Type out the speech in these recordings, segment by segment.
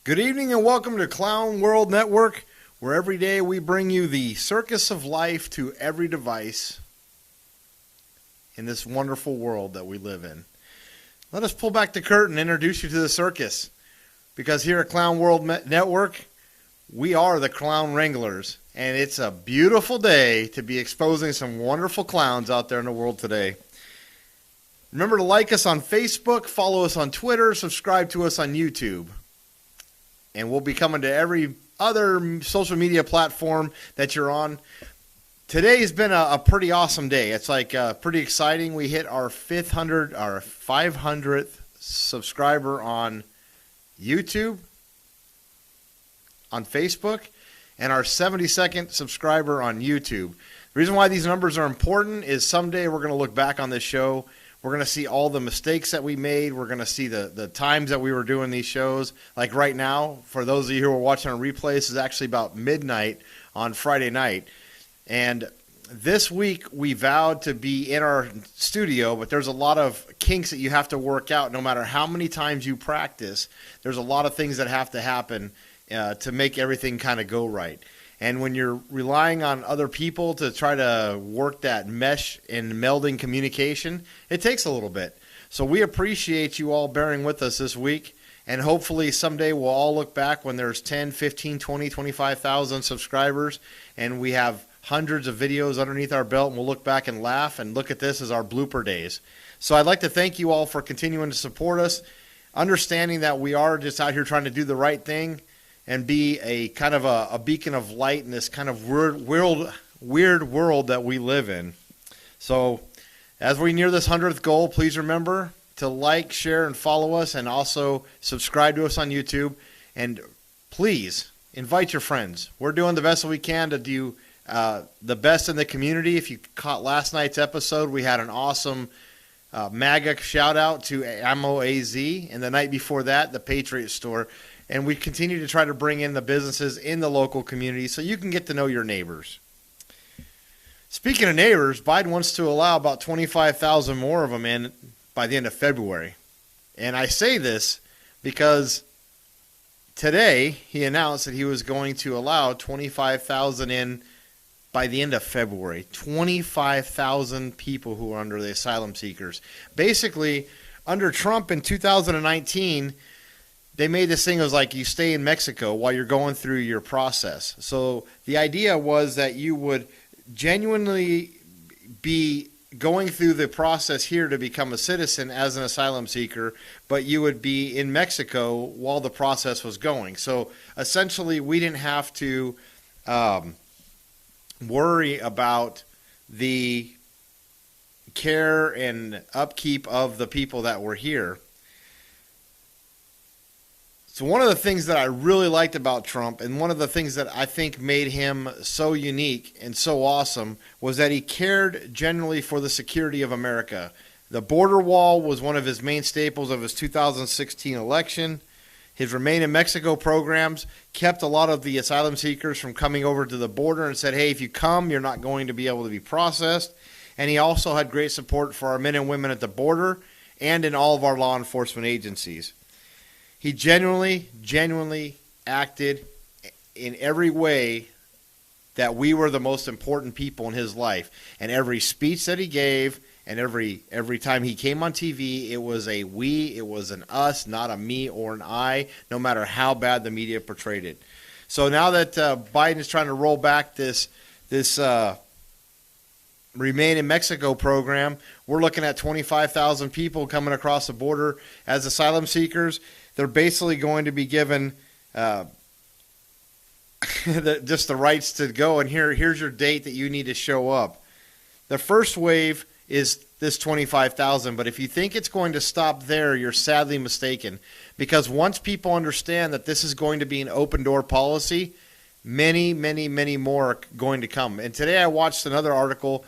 Good evening and welcome to Clown World Network, where every day we bring you the circus of life to every device in this wonderful world that we live in. Let us pull back the curtain and introduce you to the circus, because here at Clown World Network, we are the Clown Wranglers, and it's a beautiful day to be exposing some wonderful clowns out there in the world today. Remember to like us on Facebook, follow us on Twitter, subscribe to us on YouTube. And we'll be coming to every other social media platform that you're on. Today's been a pretty awesome day. It's like pretty exciting. We hit our 500th subscriber on YouTube, on Facebook, and our 72nd subscriber on YouTube. The reason why these numbers are important is someday we're going to look back on this show. We're going to see all the mistakes that we made. We're going to see the times that we were doing these shows. Like right now, for those of you who are watching on replay, this is actually about midnight on Friday night. And this week, we vowed to be in our studio, but there's a lot of kinks that you have to work out no matter how many times you practice. There's a lot of things that have to happen to make everything kind of go right. And when you're relying on other people to try to work that mesh and melding communication, it takes a little bit. So we appreciate you all bearing with us this week. And hopefully someday we'll all look back when there's 10, 15, 20, 25,000 subscribers and we have hundreds of videos underneath our belt, and we'll look back and laugh and look at this as our blooper days. So I'd like to thank you all for continuing to support us, understanding that we are just out here trying to do the right thing and be a kind of a beacon of light in this kind of weird world that we live in. So as we near this 100th goal, please remember to like, share, and follow us, and also subscribe to us on YouTube. And please invite your friends. We're doing the best that we can to do the best in the community. If you caught last night's episode, we had an awesome MAGA shout out to Ammo AZ, and the night before that, the Patriot Store. And we continue to try to bring in the businesses in the local community so you can get to know your neighbors. Speaking of neighbors, Biden wants to allow about 25,000 more of them in by the end of February. And I say this because today he announced that he was going to allow 25,000 in by the end of February. 25,000 people who are under the asylum seekers. Basically, under Trump in 2019, they made this thing, it was like you stay in Mexico while you're going through your process. So the idea was that you would genuinely be going through the process here to become a citizen as an asylum seeker, but you would be in Mexico while the process was going. So essentially, we didn't have to worry about the care and upkeep of the people that were here. So one of the things that I really liked about Trump, and one of the things that I think made him so unique and so awesome, was that he cared genuinely for the security of America. The border wall was one of his main staples of his 2016 election. His Remain in Mexico programs kept a lot of the asylum seekers from coming over to the border and said, hey, if you come, you're not going to be able to be processed. And he also had great support for our men and women at the border and in all of our law enforcement agencies. He genuinely acted in every way that we were the most important people in his life. And every speech that he gave and every time he came on TV, it was a we, it was an us, not a me or an I, no matter how bad the media portrayed it. So now that Biden is trying to roll back this Remain in Mexico program, we're looking at 25,000 people coming across the border as asylum seekers. They're basically going to be given just the rights to go, and here's your date that you need to show up. The first wave is this 25,000, but if you think it's going to stop there, you're sadly mistaken, because once people understand that this is going to be an open door policy, many more are going to come. And today I watched another article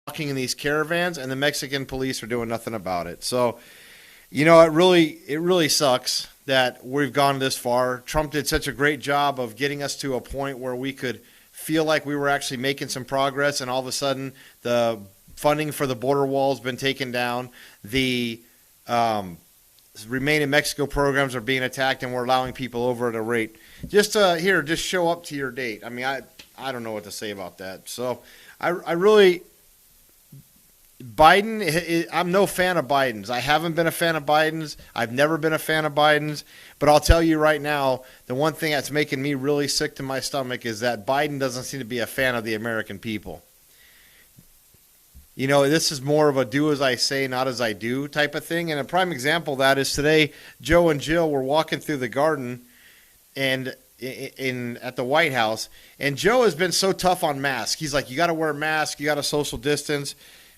walking in these caravans, and the Mexican police are doing nothing about it. So, you know, it really sucks that we've gone this far. Trump did such a great job of getting us to a point where we could feel like we were actually making some progress, and all of a sudden the funding for the border wall has been taken down. The Remain in Mexico programs are being attacked, and we're allowing people over at a rate. Just show up to your date. I mean, I don't know what to say about that. So I really, Biden, I'm no fan of Biden's. I haven't been a fan of Biden's. I've never been a fan of Biden's. But I'll tell you right now, the one thing that's making me really sick to my stomach is that Biden doesn't seem to be a fan of the American people. You know, this is more of a do as I say, not as I do type of thing. And a prime example of that is today, Joe and Jill were walking through the garden and at the White House. And Joe has been so tough on masks. He's like, you got to wear a mask, you got to social distance.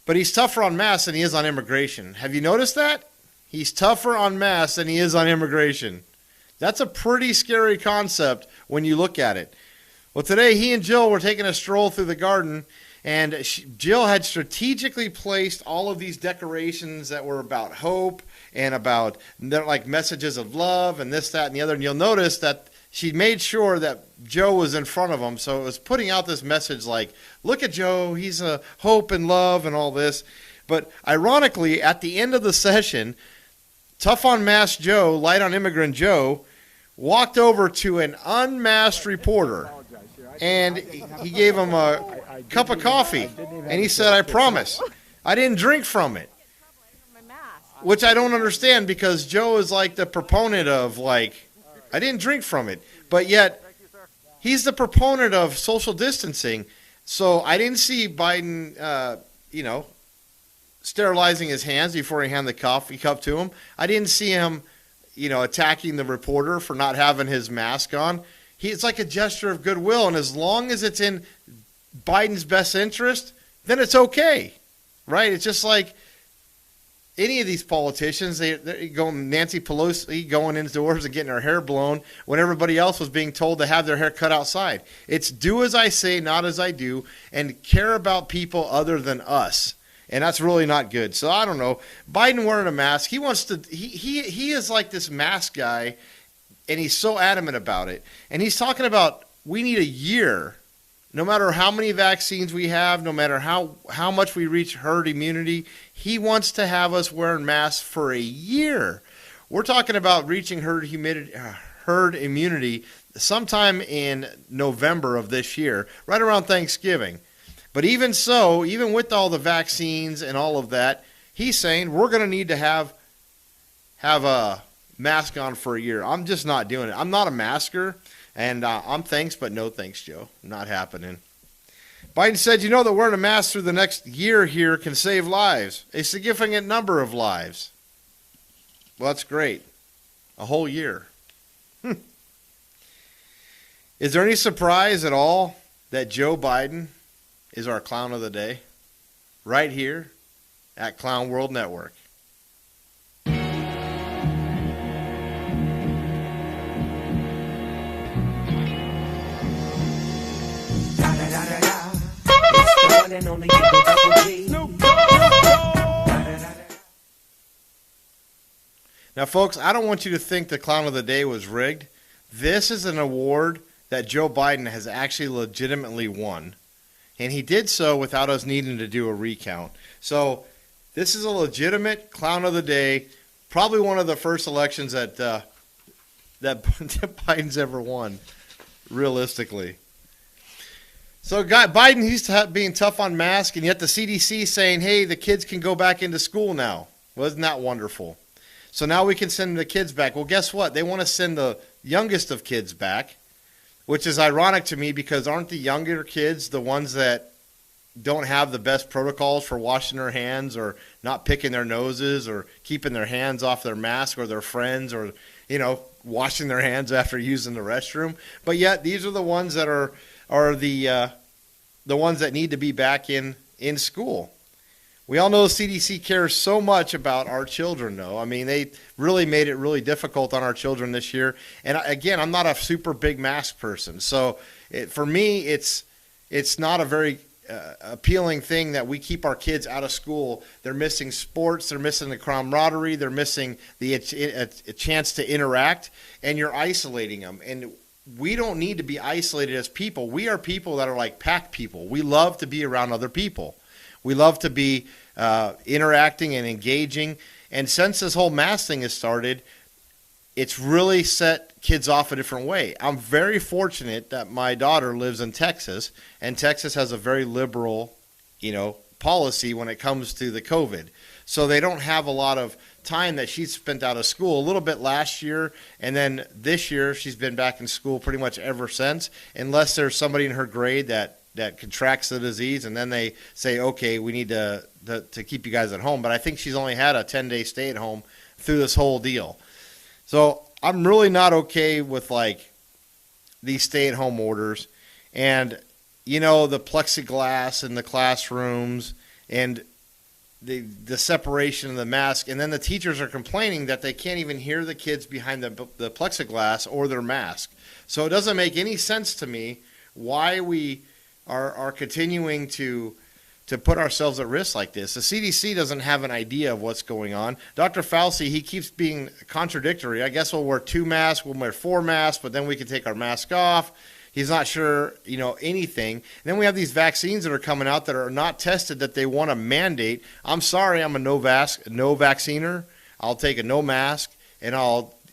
But he's tougher on masks than he is on immigration. Have you noticed that? He's tougher on masks than he is on immigration. That's a pretty scary concept when you look at it. Well, today he and Jill were taking a stroll through the garden, and Jill had strategically placed all of these decorations that were about hope and about like messages of love and this, that, and the other. And you'll notice that she made sure that Joe was in front of him. So it was putting out this message like, look at Joe, he's a hope and love and all this. But ironically, at the end of the session, tough on mask Joe, light on immigrant Joe, walked over to an unmasked reporter. And he gave him a cup of coffee. And he said, I promise, I didn't drink from it. Which I don't understand, because Joe is like the proponent of like, I didn't drink from it. But yet, he's the proponent of social distancing. So I didn't see Biden, sterilizing his hands before he handed the coffee cup to him. I didn't see him, attacking the reporter for not having his mask on. It's like a gesture of goodwill, and as long as it's in Biden's best interest, then it's okay, right? It's just like any of these politicians, they go Nancy Pelosi going indoors and getting her hair blown when everybody else was being told to have their hair cut outside. It's do as I say, not as I do, and care about people other than us. And that's really not good. So I don't know. Biden wearing a mask, he wants to, he is like this mask guy, and he's so adamant about it. And he's talking about we need a year, no matter how many vaccines we have, no matter how much we reach herd immunity. He wants to have us wearing masks for a year. We're talking about reaching herd immunity sometime in November of this year, right around Thanksgiving. But even so, even with all the vaccines and all of that, he's saying we're going to need to have a mask on for a year. I'm just not doing it. I'm not a masker, and I'm thanks, but no thanks, Joe. Not happening. Biden said, that wearing a mask through the next year here can save lives, a significant number of lives. Well, that's great. A whole year. Is there any surprise at all that Joe Biden is our clown of the day? Right here at Clown World Network. Now, folks, I don't want you to think the Clown of the Day was rigged. This is an award that Joe Biden has actually legitimately won, and he did so without us needing to do a recount. So this is a legitimate Clown of the Day, probably one of the first elections that Biden's ever won, realistically. So Biden, he's being tough on masks, and yet the CDC saying, hey, the kids can go back into school now. Wasn't that wonderful? So now we can send the kids back. Well, guess what? They want to send the youngest of kids back, which is ironic to me, because aren't the younger kids the ones that don't have the best protocols for washing their hands or not picking their noses or keeping their hands off their mask or their friends or, washing their hands after using the restroom? But yet these are the ones that are the ones that need to be back in school. We all know the CDC cares so much about our children, though. I mean, they really made it really difficult on our children this year. And again, I'm not a super big mask person, so for me, it's not a very appealing thing that we keep our kids out of school. They're missing sports, they're missing the camaraderie, they're missing a chance to interact, and you're isolating them. And we don't need to be isolated as people. We are people that are like pack people. We love to be around other people. We love to be interacting and engaging. And since this whole mask thing has started, it's really set kids off a different way. I'm very fortunate that my daughter lives in Texas, and Texas has a very liberal, policy when it comes to the COVID. So they don't have a lot of time that she's spent out of school. A little bit last year, and then this year she's been back in school pretty much ever since, unless there's somebody in her grade that contracts the disease, and then they say, okay, we need to keep you guys at home. But I think she's only had a 10-day stay at home through this whole deal. So I'm really not okay with these stay-at-home orders, and the plexiglass in the classrooms, and the separation of the mask, and then the teachers are complaining that they can't even hear the kids behind the plexiglass or their mask. So it doesn't make any sense to me why we are continuing to put ourselves at risk like this. The CDC doesn't have an idea of what's going on. Dr. Fauci, he keeps being contradictory. I guess we'll wear 2 masks, we'll wear 4 masks, but then we can take our mask off. He's not sure, anything. And then we have these vaccines that are coming out that are not tested that they want to mandate. I'm sorry, I'm a no vacciner. I'll take a no mask, and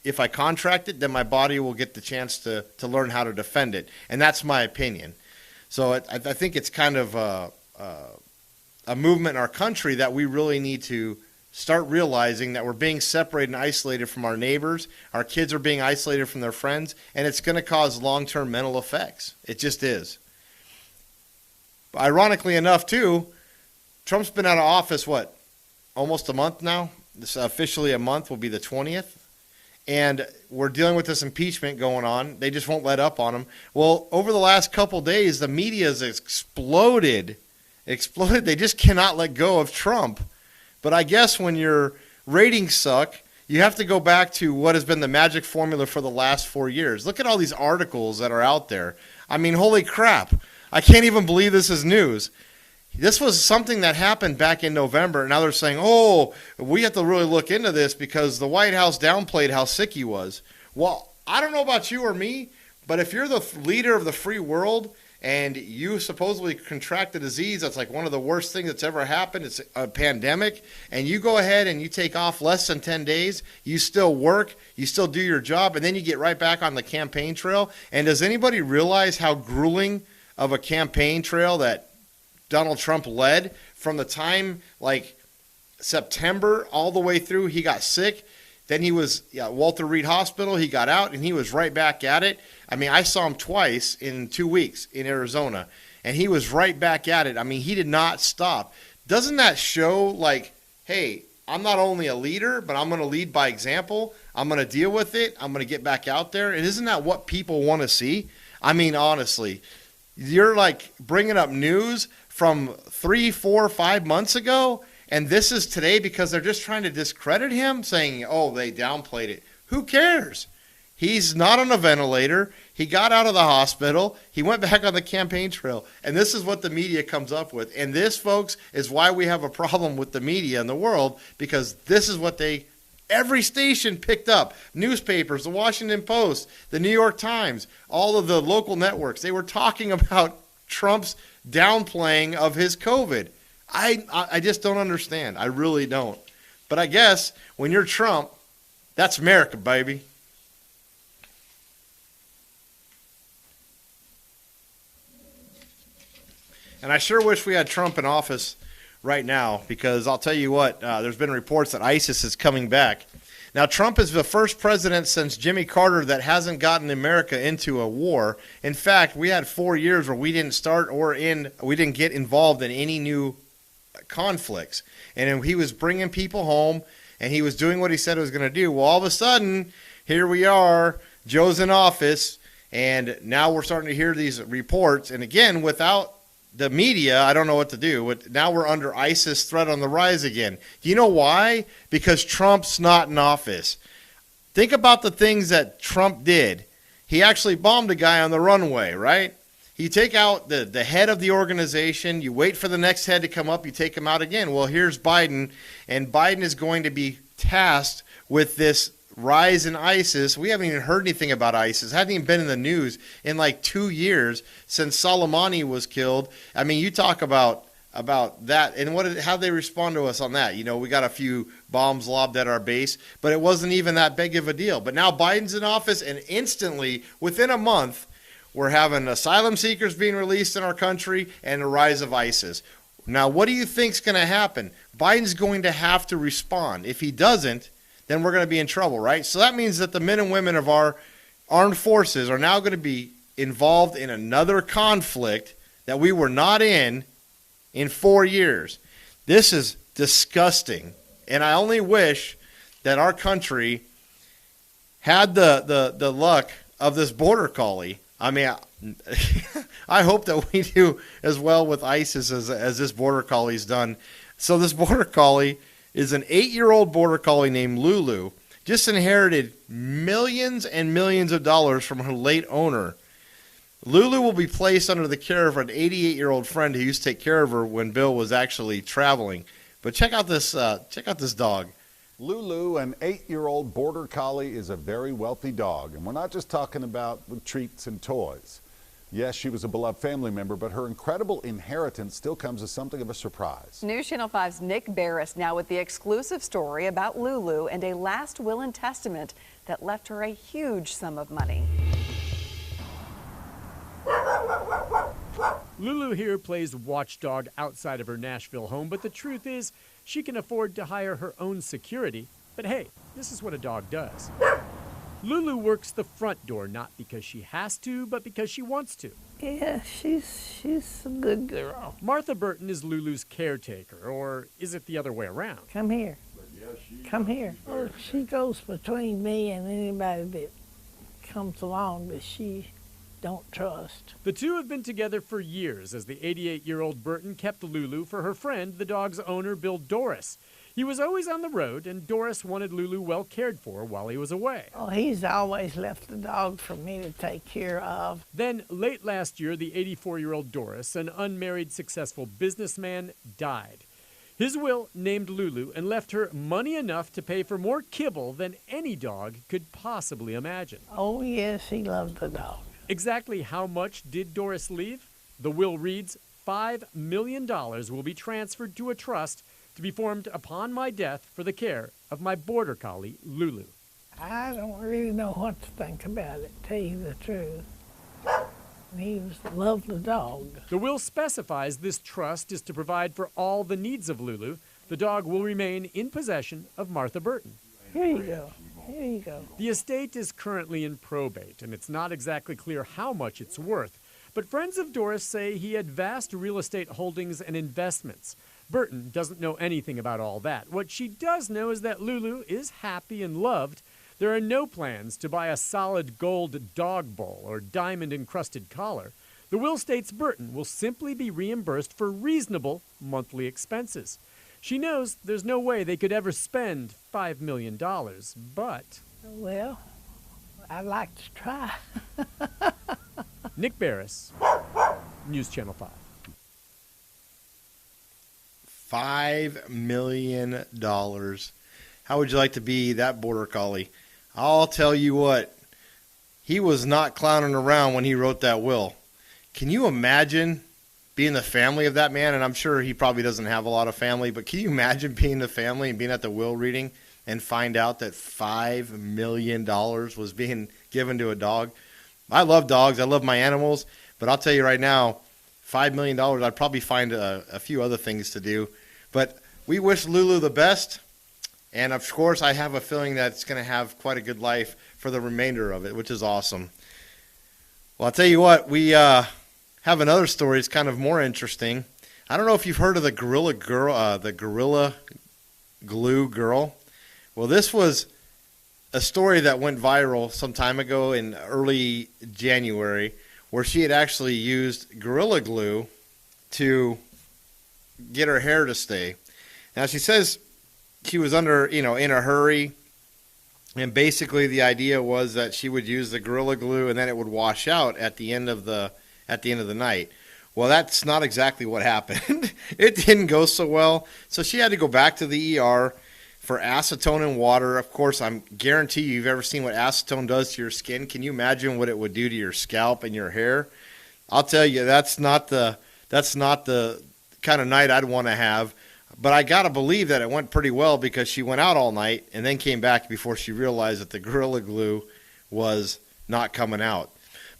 if I contract it, then my body will get the chance to learn how to defend it. And that's my opinion. So I think it's kind of a movement in our country that we really need to start realizing that we're being separated and isolated from our neighbors. Our kids are being isolated from their friends, and it's going to cause long-term mental effects. It just is. Ironically enough, too, Trump's been out of office, almost a month now? This officially a month will be the 20th. And we're dealing with this impeachment going on. They just won't let up on him. Well, over the last couple days, the media has exploded. They just cannot let go of Trump. But I guess when your ratings suck, you have to go back to what has been the magic formula for the last 4 years. Look at all these articles that are out there. I mean, holy crap. I can't even believe this is news. This was something that happened back in November, and now they're saying, we have to really look into this because the White House downplayed how sick he was. Well, I don't know about you or me, but if you're the leader of the free world and you supposedly contract the disease, that's like one of the worst things that's ever happened. It's a pandemic, and you go ahead and you take off less than 10 days, you still work, you still do your job, and then you get right back on the campaign trail. And does anybody realize how grueling of a campaign trail that Donald Trump led from the time September all the way through he got sick? Then he was Walter Reed Hospital. He got out, and he was right back at it. I mean, I saw him twice in 2 weeks in Arizona, and he was right back at it. I mean, he did not stop. Doesn't that show, hey, I'm not only a leader, but I'm going to lead by example. I'm going to deal with it. I'm going to get back out there. And isn't that what people want to see? I mean, honestly, you're bringing up news from 3, 4, 5 months ago, and this is today because they're just trying to discredit him, saying, they downplayed it. Who cares? He's not on a ventilator. He got out of the hospital. He went back on the campaign trail. And this is what the media comes up with. And this, folks, is why we have a problem with the media in the world, because this is what every station picked up. Newspapers, the Washington Post, the New York Times, all of the local networks. They were talking about Trump's downplaying of his COVID. I just don't understand. I really don't. But I guess when you're Trump, that's America, baby. And I sure wish we had Trump in office right now, because I'll tell you what, there's been reports that ISIS is coming back. Now, Trump is the first president since Jimmy Carter that hasn't gotten America into a war. In fact, we had 4 years where we didn't we didn't get involved in any new conflicts. And he was bringing people home, and he was doing what he said he was going to do. Well, all of a sudden, here we are, Joe's in office, and now we're starting to hear these reports. And again, without the media, I don't know what to do. Now we're under ISIS threat on the rise again. Do you know why? Because Trump's not in office. Think about the things that Trump did. He actually bombed a guy on the runway, right? You take out the head of the organization, you wait for the next head to come up, you take him out again. Well, here's Biden, and Biden is going to be tasked with this rise in ISIS. We haven't even heard anything about ISIS. It hasn't even been in the news in like 2 years since Soleimani was killed. I mean, you talk about that, and how they respond to us on that. You know, we got a few bombs lobbed at our base, but it wasn't even that big of a deal. But now Biden's in office, and instantly, within a month, we're having asylum seekers being released in our country and the rise of ISIS. Now, what do you think's going to happen? Biden's going to have to respond. If he doesn't, then we're going to be in trouble, right? So that means that the men and women of our armed forces are now going to be involved in another conflict that we were not in 4 years. This is disgusting. And I only wish that our country had the luck of this border collie. I mean, I hope that we do as well with ISIS as this border collie's done. So this border collie is an 8-year-old border collie named Lulu. Just inherited millions and millions of dollars from her late owner. Lulu will be placed under the care of an 88-year-old friend who used to take care of her when Bill was actually traveling. But check out this dog. Lulu, an 8-year-old border collie, is a very wealthy dog. And we're not just talking about with treats and toys. Yes, she was a beloved family member, but her incredible inheritance still comes as something of a surprise. News Channel 5's Nick Barris now with the exclusive story about Lulu and a last will and testament that left her a huge sum of money. Lulu here plays watchdog outside of her Nashville home, but the truth is she can afford to hire her own security. But hey, this is what a dog does. Lulu works the front door not because she has to, but because she wants to. Yeah, she's a good girl. Martha Burton is Lulu's caretaker, or is it the other way around? Come here. Come here. Oh, she goes between me and anybody that comes along that she don't trust. The two have been together for years as the 88-year-old Burton kept Lulu for her friend, the dog's owner, Bill Doris. He was always on the road, and Doris wanted Lulu well cared for while he was away. Oh, he's always left the dog for me to take care of. Then, late last year, the 84-year-old Doris, an unmarried, successful businessman, died. His will named Lulu and left her money enough to pay for more kibble than any dog could possibly imagine. Oh, yes, he loved the dog. Exactly how much did Doris leave? The will reads, $5 million will be transferred to a trust to be formed upon my death for the care of my border collie, Lulu. I don't really know what to think about it, tell you the truth. He loved the dog. The will specifies this trust is to provide for all the needs of Lulu. The dog will remain in possession of Martha Burton. Here you go. Here you go. The estate is currently in probate, and it's not exactly clear how much it's worth. But friends of Doris say he had vast real estate holdings and investments. Burton doesn't know anything about all that. What she does know is that Lulu is happy and loved. There are no plans to buy a solid gold dog bowl or diamond-encrusted collar. The will states Burton will simply be reimbursed for reasonable monthly expenses. She knows there's no way they could ever spend $5 million, but... Well, I'd like to try. Nick Barris, News Channel 5. $5 million. How would you like to be that border collie? I'll tell you what, he was not clowning around when he wrote that will. Can you imagine being the family of that man? And I'm sure he probably doesn't have a lot of family, but can you imagine being the family and being at the will reading and find out that $5 million was being given to a dog? I love dogs. I love my animals. But I'll tell you right now, $5 million, I'd probably find a few other things to do. But we wish Lulu the best. And, of course, I have a feeling that it's going to have quite a good life for the remainder of it, which is awesome. Well, I'll tell you what, we have another story that's kind of more interesting. I don't know if you've heard of the Gorilla Glue girl. Well, this was a story that went viral some time ago in early January where she had actually used Gorilla Glue to get her hair to stay. Now, she says she was in a hurry, and basically the idea was that she would use the Gorilla Glue and then it would wash out at the end of the night. Well, that's not exactly what happened. It didn't go so well, so she had to go back to the ER. for acetone and water. Of course, I'm guarantee you've ever seen what acetone does to your skin. Can you imagine what it would do to your scalp and your hair? I'll tell you, that's not the kind of night I'd want to have. But I got to believe that it went pretty well because she went out all night and then came back before she realized that the Gorilla Glue was not coming out.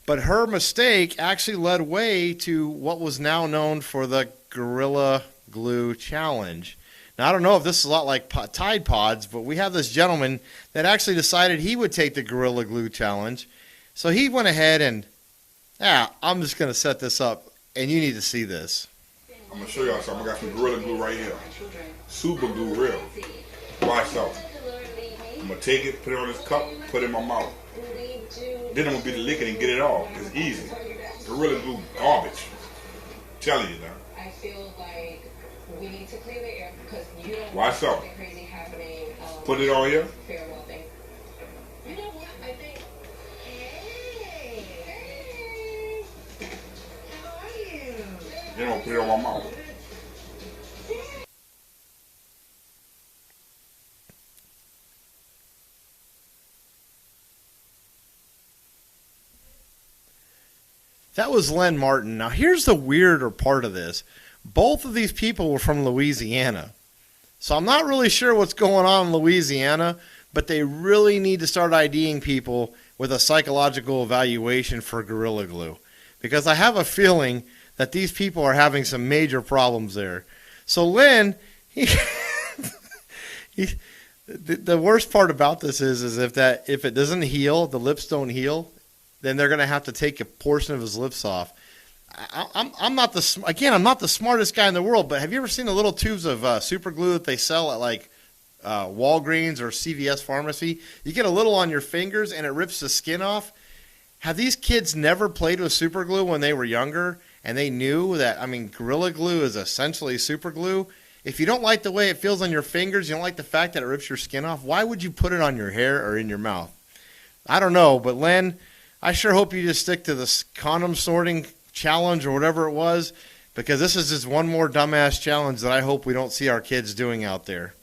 But her mistake actually led way to what was now known for the Gorilla Glue Challenge. Now, I don't know if this is a lot like Tide Pods, but we have this gentleman that actually decided he would take the Gorilla Glue Challenge. So he went ahead and, I'm just going to set this up, and you need to see this. I'm going to show y'all something. I got some Gorilla Glue right here. Super glue, real. Watch out. I'm going to take it, put it on this cup, put it in my mouth. Then I'm going to be the lick it and get it off. It's easy. Gorilla Glue garbage. I'm telling you now. I feel like we need to clear the air because you don't want something crazy happening. Put it on here. Farewell thing. You know what? I think. Hey. How are you? Then I'm going to put it on my mouth. That was Len Martin. Now, here's the weirder part of this. Both of these people were from Louisiana. So I'm not really sure what's going on in Louisiana, but they really need to start IDing people with a psychological evaluation for Gorilla Glue. Because I have a feeling that these people are having some major problems there. So Len, the worst part about this is if it doesn't heal, the lips don't heal, then they're going to have to take a portion of his lips off. I'm not the smartest guy in the world, but have you ever seen the little tubes of super glue that they sell at like Walgreens or CVS Pharmacy? You get a little on your fingers and it rips the skin off. Have these kids never played with super glue when they were younger and they knew that, Gorilla Glue is essentially super glue? If you don't like the way it feels on your fingers, you don't like the fact that it rips your skin off, why would you put it on your hair or in your mouth? I don't know, but Len, I sure hope you just stick to this condom sorting challenge or whatever it was, because this is just one more dumbass challenge that I hope we don't see our kids doing out there.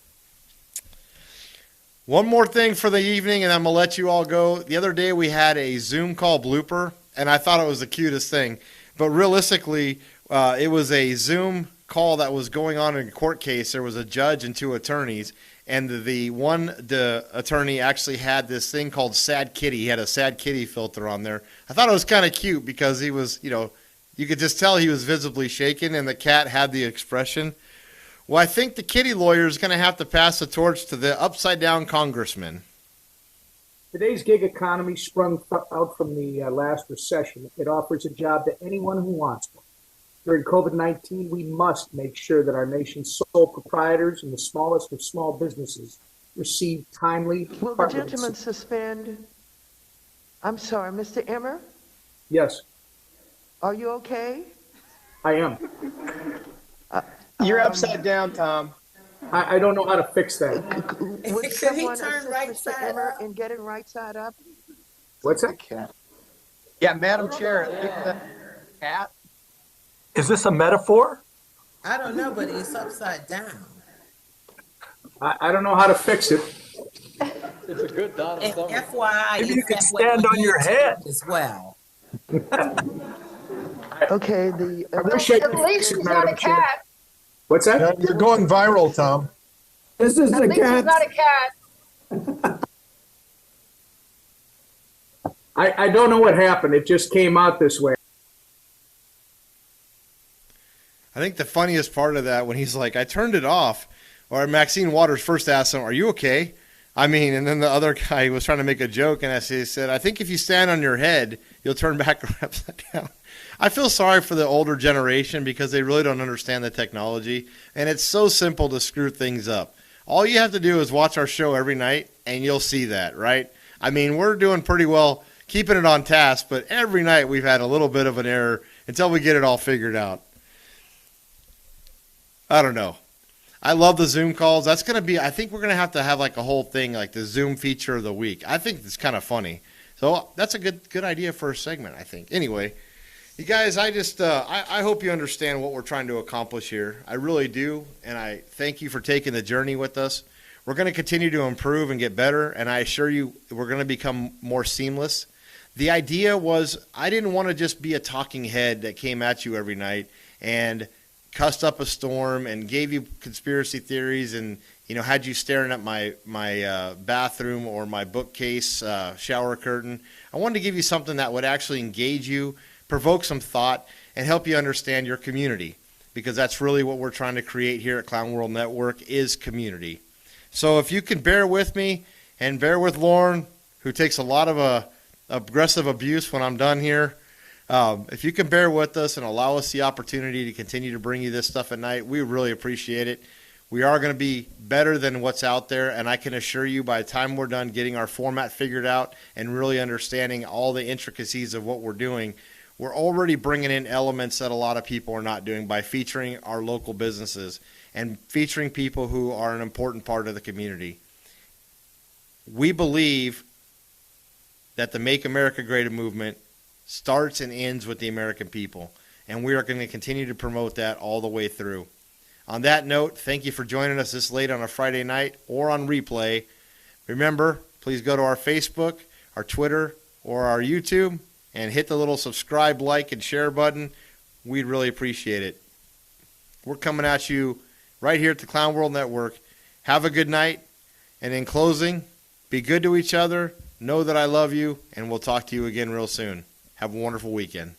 One more thing for the evening, and I'm going to let you all go. The other day we had a Zoom call blooper, and I thought it was the cutest thing. But realistically, it was a Zoom call that was going on in a court case. There was a judge and two attorneys. And the attorney actually had this thing called Sad Kitty. He had a Sad Kitty filter on there. I thought it was kind of cute because he was, you could just tell he was visibly shaken, and the cat had the expression. Well, I think the kitty lawyer is going to have to pass the torch to the upside-down congressman. Today's gig economy sprung out from the last recession. It offers a job to anyone who wants one. During COVID-19, we must make sure that our nation's sole proprietors and the smallest of small businesses receive timely. Will the gentleman suspend? I'm sorry, Mr. Emmer? Yes. Are you okay? I am. You're upside down, Tom. I don't know how to fix that. Would someone assist Mr. Emmer in getting right side up? What's that? Yeah, Madam Chair, I think the cat. Is this a metaphor? I don't know, but it's upside down. I don't know how to fix it. It's a good Donald. And FYI, maybe you can stand on your head as well. Okay, I appreciate at least it's not a cat. What's that? You're going viral, Tom. This is at the least cat. It's not a cat. I don't know what happened. It just came out this way. I think the funniest part of that when he's like, I turned it off, or Maxine Waters first asked him, are you okay? And then the other guy was trying to make a joke, and he said, I think if you stand on your head, you'll turn back upside down. I feel sorry for the older generation because they really don't understand the technology, and it's so simple to screw things up. All you have to do is watch our show every night, and you'll see that, right? We're doing pretty well keeping it on task, but every night we've had a little bit of an error until we get it all figured out. I don't know. I love the Zoom calls. That's going to be, I think we're going to have like a whole thing, like the Zoom feature of the week. I think it's kind of funny. So that's a good idea for a segment, I think. Anyway, you guys, I hope you understand what we're trying to accomplish here. I really do. And I thank you for taking the journey with us. We're going to continue to improve and get better, and I assure you we're going to become more seamless. The idea was I didn't want to just be a talking head that came at you every night and cussed up a storm and gave you conspiracy theories and had you staring at my bathroom or my bookcase shower curtain. I wanted to give you something that would actually engage you, provoke some thought, and help you understand your community, because that's really what we're trying to create here at Clown World Network is community. So if you can bear with me and bear with Lauren, who takes a lot of aggressive abuse when I'm done here, if you can bear with us and allow us the opportunity to continue to bring you this stuff at night, we really appreciate it. We are going to be better than what's out there, and I can assure you by the time we're done getting our format figured out and really understanding all the intricacies of what we're doing, we're already bringing in elements that a lot of people are not doing by featuring our local businesses and featuring people who are an important part of the community. We believe that the Make America Great movement starts and ends with the American people, and we are going to continue to promote that all the way through. On that note, thank you for joining us this late on a Friday night or on replay. Remember, please go to our Facebook, our Twitter, or our YouTube and hit the little subscribe, like, and share button. We'd really appreciate it. We're coming at you right here at the Clown World Network. Have a good night. And in closing, be good to each other. Know that I love you, and we'll talk to you again real soon. Have a wonderful weekend.